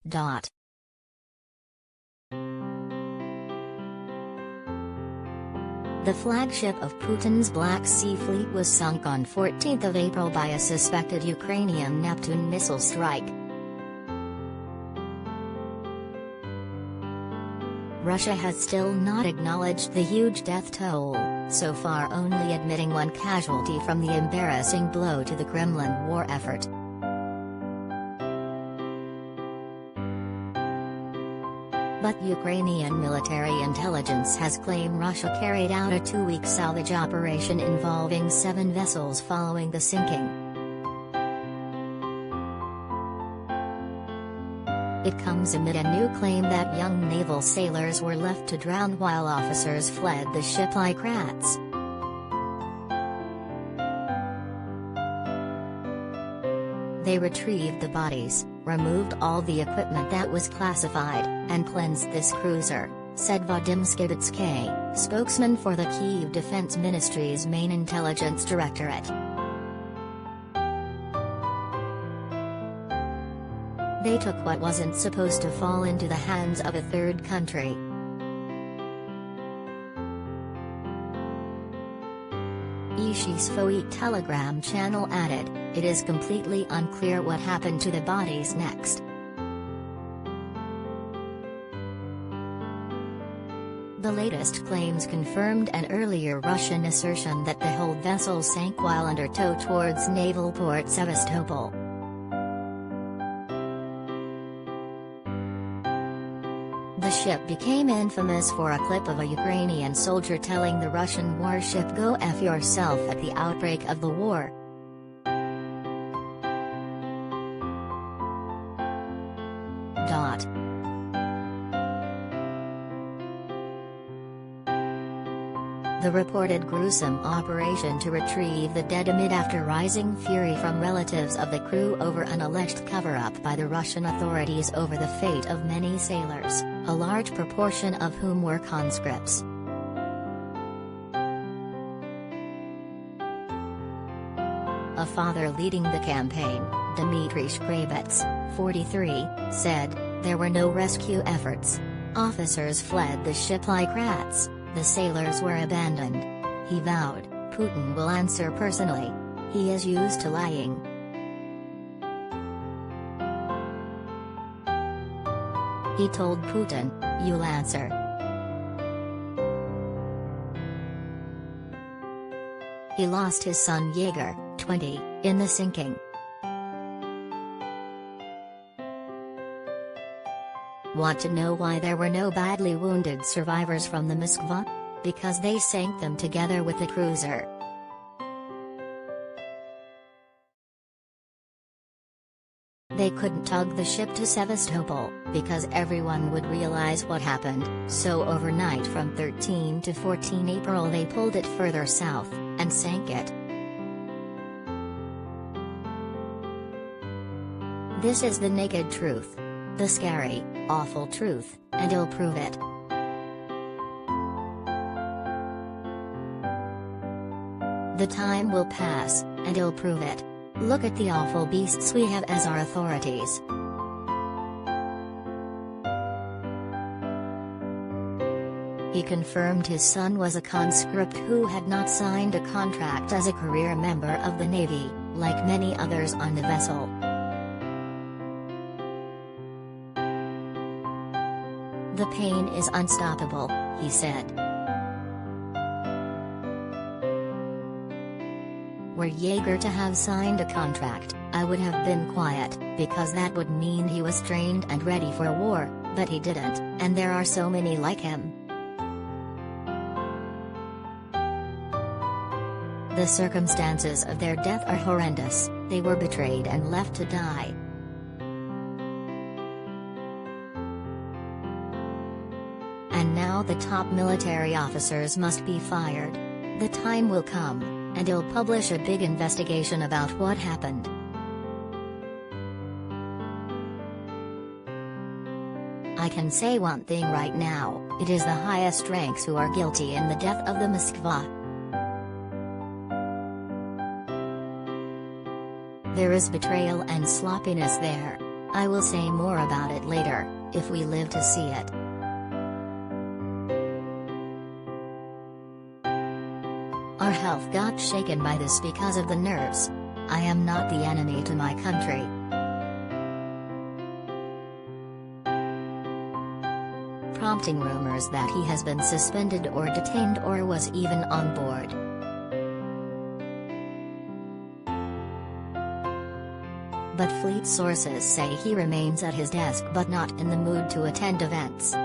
The flagship of Putin's Black Sea Fleet was sunk on 14 April by a suspected Ukrainian Neptune missile strike. Russia has still not acknowledged the huge death toll, so far only admitting one casualty from the embarrassing blow to the Kremlin war effort. But Ukrainian military intelligence has claimed Russia carried out a 2-week salvage operation involving 7 vessels following the sinking. It comes amid a new claim that young naval sailors were left to drown while officers fled the ship like rats. They retrieved the bodies, removed all the equipment that was classified, and cleansed this cruiser, said Vadim Skibitsky, spokesman for the Kyiv Defense Ministry's main intelligence directorate. They took what wasn't supposed to fall into the hands of a third country. Ishisfoit Telegram channel added, "It is completely unclear what happened to the bodies next." The latest claims confirmed an earlier Russian assertion that the whole vessel sank while under tow towards naval port Sevastopol. The ship became infamous for a clip of a Ukrainian soldier telling the Russian warship "Go F yourself" at the outbreak of the war. The reported gruesome operation to retrieve the dead amid after rising fury from relatives of the crew over an alleged cover-up by the Russian authorities over the fate of many sailors, a large proportion of whom were conscripts. A father leading the campaign, Dmitry Shkrabets, 43, said, "There were no rescue efforts. Officers fled the ship like rats. The sailors were abandoned." He vowed, "Putin will answer personally. He is used to lying." He told Putin, "You'll answer." He lost his son Yegor, 20, in the sinking. Want to know why there were no badly wounded survivors from the Moskva? Because they sank them together with the cruiser. They couldn't tug the ship to Sevastopol, because everyone would realize what happened, so overnight from 13 to 14 April they pulled it further south, and sank it. This is the naked truth. The scary, awful truth, and he'll prove it. The time will pass, and he'll prove it. Look at the awful beasts we have as our authorities. He confirmed his son was a conscript who had not signed a contract as a career member of the Navy, like many others on the vessel. "The pain is unstoppable," he said. "Were Yegor to have signed a contract, I would have been quiet, because that would mean he was trained and ready for war, but he didn't, and there are so many like him." The circumstances of their death are horrendous. They were betrayed and left to die. And now the top military officers must be fired. The time will come, and he'll publish a big investigation about what happened. I can say one thing right now, it is the highest ranks who are guilty in the death of the Moskva. There is betrayal and sloppiness there. I will say more about it later. if we live to see it. Our health got shaken by this because of the nerves. I am not the enemy to my country. Prompting rumors that he has been suspended or detained or was even on board. But fleet sources say he remains at his desk but not in the mood to attend events.